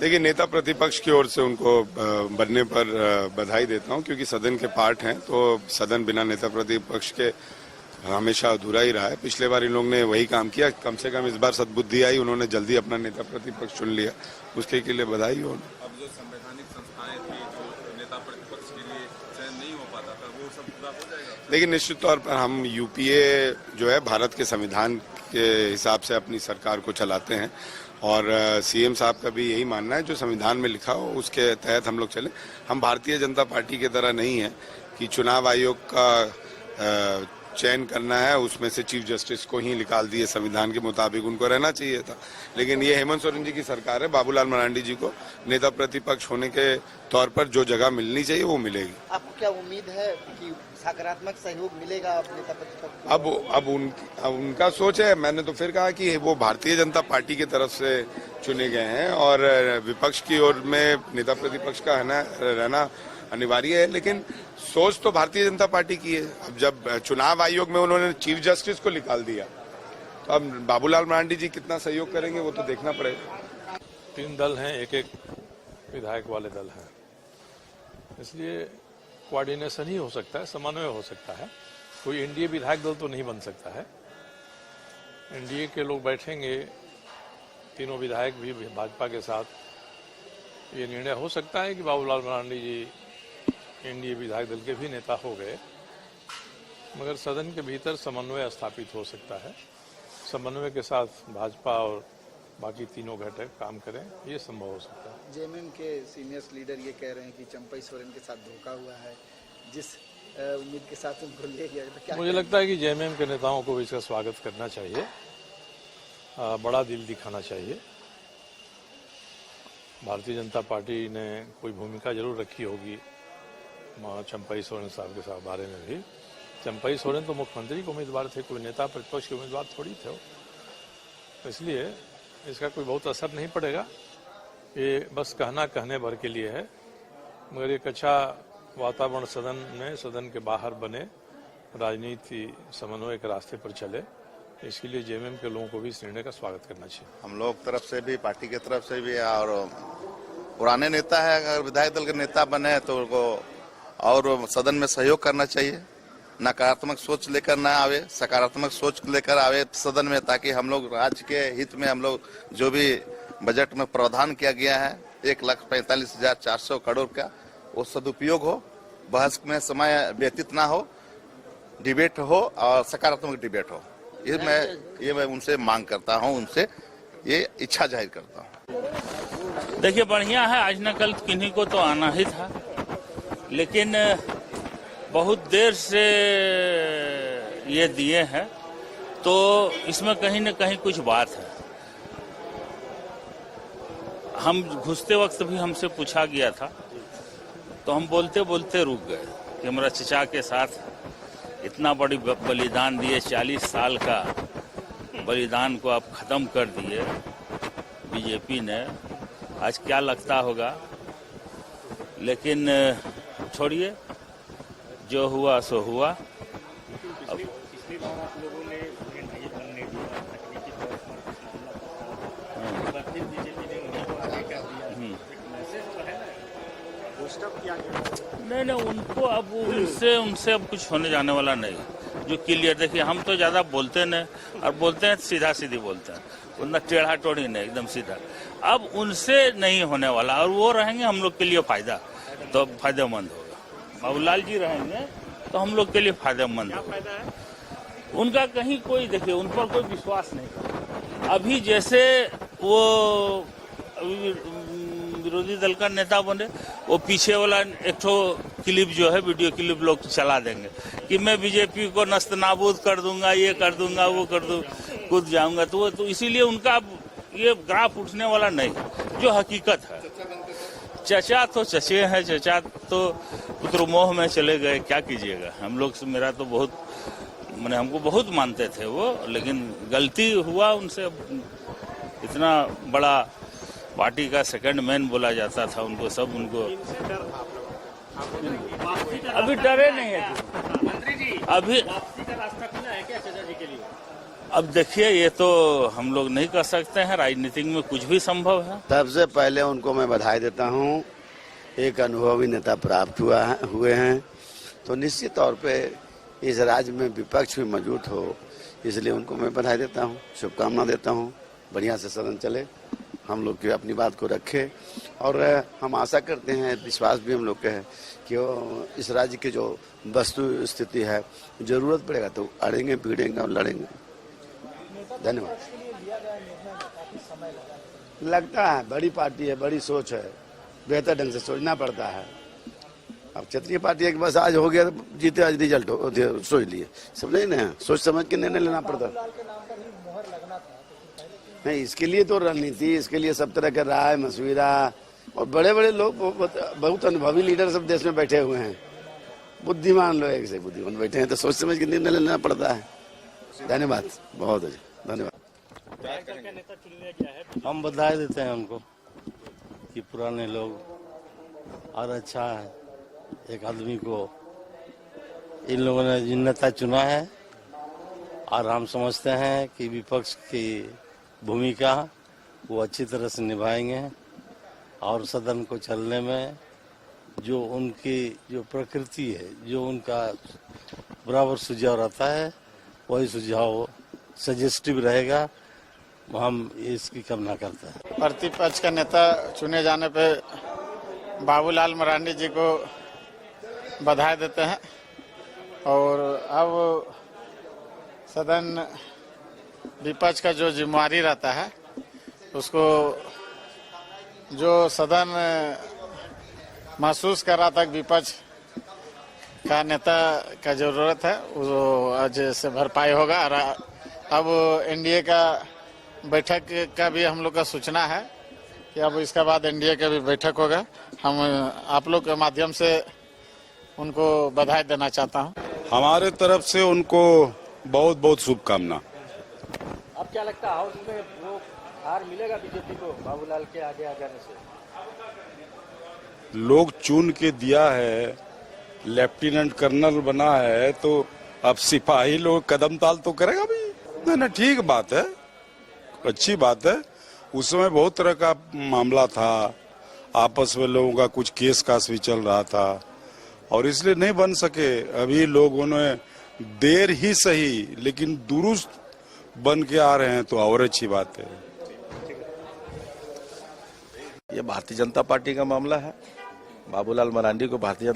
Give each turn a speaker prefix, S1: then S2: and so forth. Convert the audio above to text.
S1: देखिए, नेता प्रतिपक्ष की ओर से उनको बनने पर बधाई देता हूं, क्योंकि सदन के पार्ट हैं, तो सदन बिना नेता प्रतिपक्ष के हमेशा अधूरा ही रहा है। पिछले बार इन लोगों ने वही काम किया, कम से कम इस बार सद्बुद्धि आई, उन्होंने जल्दी अपना नेता प्रतिपक्ष चुन लिया, उसके लिए बधाई हो।
S2: अब जो संवैधानिक संस्थाएं थी, जो नेता प्रतिपक्ष के लिए चयन नहीं हो पाता था, वो सब पूरा हो जाएगा।
S1: लेकिन निश्चित तौर पर हम यूपीए जो है भारत के संविधान के हिसाब से अपनी सरकार को चलाते हैं, और सीएम साहब का भी यही मानना है, जो संविधान में लिखा हो उसके तहत हम लोग चले। हम भारतीय जनता पार्टी की तरह नहीं है कि चुनाव आयोग का चयन करना है, उसमें से चीफ जस्टिस को ही निकाल दिए, संविधान के मुताबिक उनको रहना चाहिए था। लेकिन ये हेमंत सोरेन जी की सरकार है, बाबूलाल मरांडी जी को नेता प्रतिपक्ष होने के तौर पर जो जगह मिलनी चाहिए वो मिलेगी।
S3: आपको क्या उम्मीद है कि सकारात्मक सहयोग मिलेगा नेता प्रतिपक्ष?
S1: अब उनका सोच है। मैंने तो फिर कहा कि वो भारतीय जनता पार्टी की तरफ से चुने गए हैं, और विपक्ष की ओर में नेता प्रतिपक्ष का रहना अनिवार्य है, लेकिन सोच तो भारतीय जनता पार्टी की है। अब जब चुनाव आयोग में उन्होंने चीफ जस्टिस को निकाल दिया, तो अब बाबूलाल मरांडी जी कितना सहयोग करेंगे वो तो देखना पड़ेगा।
S4: 3 दल हैं, एक विधायक वाले दल हैं, इसलिए कोऑर्डिनेशन ही हो सकता है, समन्वय हो सकता है। कोई एनडीए विधायक दल तो नहीं बन सकता है। एनडीए के लोग बैठेंगे, तीनों विधायक भी भाजपा के साथ, ये निर्णय हो सकता है कि बाबूलाल मरांडी जी एनडीए विधायक दल के भी नेता हो गए, मगर सदन के भीतर समन्वय स्थापित हो सकता है। समन्वय के साथ भाजपा और बाकी तीनों घटक काम करें, ये संभव हो सकता है।
S3: जेएमएम के सीनियर लीडर ये कह रहे हैं कि चंपई सोरेन के साथ धोखा हुआ है, जिस उम्मीद के साथ उनको ले गया, तो क्या
S4: मुझे लगता है कि जेएमएम के नेताओं को भी इसका स्वागत करना चाहिए, बड़ा दिल दिखाना चाहिए। भारतीय जनता पार्टी ने कोई भूमिका जरूर रखी होगी चंपई सोरेन साहब के साथ बारे में भी। चंपई सोरेन तो मुख्यमंत्री के उम्मीदवार थे, कोई नेता प्रतिपक्ष के उम्मीदवार थोड़ी थे, तो इसलिए इसका कोई बहुत असर नहीं पड़ेगा। ये बस कहने भर के लिए है, मगर एक अच्छा वातावरण सदन में, सदन के बाहर बने, राजनीति समन्वय के रास्ते पर चले, इसके लिए जेएमएम के लोगों को भी इस निर्णय का स्वागत करना चाहिए।
S5: हम लोग तरफ से भी, पार्टी की तरफ से भी, और पुराने नेता है, अगर विधायक दल के नेता बने तो उनको और सदन में सहयोग करना चाहिए। नकारात्मक सोच लेकर न आवे, सकारात्मक सोच लेकर आवे सदन में, ताकि हम लोग राज्य के हित में, हम लोग जो भी बजट में प्रावधान किया गया है 1,45,400 करोड़ का, वो सदुपयोग हो, बहस में समय व्यतीत ना हो, डिबेट हो और सकारात्मक डिबेट हो। ये मैं उनसे मांग करता हूं, उनसे ये इच्छा जाहिर करता हूं।
S6: देखिए, बढ़िया है, आज न कल किन्हीं को तो आना ही था, लेकिन बहुत देर से ये दिए हैं, तो इसमें कहीं न कहीं कुछ बात है। हम घुसते वक्त भी हमसे पूछा गया था, तो हम बोलते बोलते रुक गए कि हमारा चचा के साथ इतना बड़ी बलिदान दिए, 40 साल का बलिदान को आप खत्म कर दिए बीजेपी ने। आज क्या लगता होगा, लेकिन छोड़िए, जो हुआ सो हुआ। अब नहीं, उनको अब उनसे अब कुछ होने जाने वाला नहीं, जो क्लियर। देखिए, हम तो ज्यादा बोलते नहीं, और बोलते हैं सीधा सीधी बोलते हैं, उतना टेढ़ा टोढ़ी नहीं, एकदम सीधा। अब उनसे नहीं होने वाला, और वो रहेंगे हम लोग के लिए फायदा, तो फायदेमंद होगा। बाबूलाल जी रहेंगे तो हम लोग के लिए फायदेमंद होगा। उनका कहीं कोई, देखिए, उन पर कोई विश्वास नहीं। अभी जैसे वो विरोधी दल का नेता बने, वो पीछे वाला एक ठो क्लिप जो है, वीडियो क्लिप लोग चला देंगे कि मैं बीजेपी को नस्त नाबूद कर दूंगा, ये कर दूंगा, वो कर दूंगा, कूद जाऊंगा। तो इसीलिए उनका ये ग्राफ उठने वाला नहीं, जो हकीकत है। चचा तो चचे हैं, चचा तो पुत्र मोह में चले गए, क्या कीजिएगा। हम लोग, मेरा तो बहुत, मैंने हमको बहुत मानते थे वो, लेकिन गलती हुआ उनसे। इतना बड़ा पार्टी का सेकंड मैन बोला जाता था उनको, सब उनको अभी डरे नहीं है। अभी अब देखिए, ये तो हम लोग नहीं कर सकते हैं, राजनीति में कुछ भी संभव है।
S7: सबसे पहले उनको मैं बधाई देता हूँ, एक अनुभवी नेता प्राप्त हुए हैं, तो निश्चित तौर पे इस राज्य में विपक्ष भी मौजूद हो, इसलिए उनको मैं बधाई देता हूँ, शुभकामना देता हूँ। बढ़िया से सदन चले, हम लोग की अपनी बात को रखे और हम आशा करते हैं, विश्वास भी हम लोग का है कि इस राज्य की जो वस्तु स्थिति है, जरूरत पड़ेगा तो अड़ेंगे, पीड़ेंगे और लड़ेंगे। धन्यवाद। लगता है बड़ी पार्टी है, बड़ी सोच है, बेहतर ढंग से सोचना पड़ता है। अब क्षेत्रीय पार्टी है कि बस आज हो गया तो जीते, आज रिजल्ट हो सोच लिए, सब नहीं ना, सोच समझ के निर्णय लेना पड़ता। नहीं, इसके लिए तो रणनीति, इसके लिए सब तरह का राय मशविरा और बड़े बड़े लोग, बहुत अनुभवी लीडर सब देश में बैठे हुए हैं, बुद्धिमान लोग एक से बुद्धिमान बैठे हैं, तो सोच समझ के निर्णय लेना पड़ता है। धन्यवाद, बहुत अच्छा, धन्यवाद।
S8: हम बधाई देते हैं उनको कि पुराने लोग, और अच्छा है एक आदमी को इन लोगों ने जिन नेता चुना है, और हम समझते हैं कि विपक्ष की भूमिका वो अच्छी तरह से निभाएंगे और सदन को चलने में जो उनकी जो प्रकृति है, जो उनका बराबर सुझाव रहता है, वही सुझाव सजेस्टिव रहेगा, हम इसकी कामना करते हैं।
S9: प्रतिपक्ष का नेता चुने जाने पे बाबूलाल मरांडी जी को बधाई देते हैं और अब सदन विपक्ष का जो जिम्मेवारी रहता है उसको, जो सदन महसूस कर रहा था कि विपक्ष का नेता का जरूरत है, वो आज से भरपाई होगा। और अब एनडीए का बैठक का भी हम लोग का सूचना है कि अब इसके बाद एनडीए का भी बैठक होगा। हम आप लोग के माध्यम से उनको बधाई देना चाहता हूं।
S10: हमारे तरफ से उनको बहुत बहुत शुभकामना।
S11: अब क्या लगता है, हाउस में वो हार मिलेगा बीजेपी को बाबूलाल के आगे आ जाने से?
S10: लोग चुन के दिया है, लेफ्टिनेंट कर्नल बना है, तो अब सिपाही लोग कदम ताल तो करेगा भी ना। ठीक बात है, अच्छी बात है। उस समय बहुत तरह का मामला था, आपस में लोगों का कुछ केस कास भी चल रहा था और इसलिए नहीं बन सके। अभी लोगों ने देर ही सही लेकिन दुरुस्त बन के आ रहे हैं, तो और अच्छी बात है।
S12: ये भारतीय जनता पार्टी का मामला है। बाबूलाल मरांडी को भारतीय जनता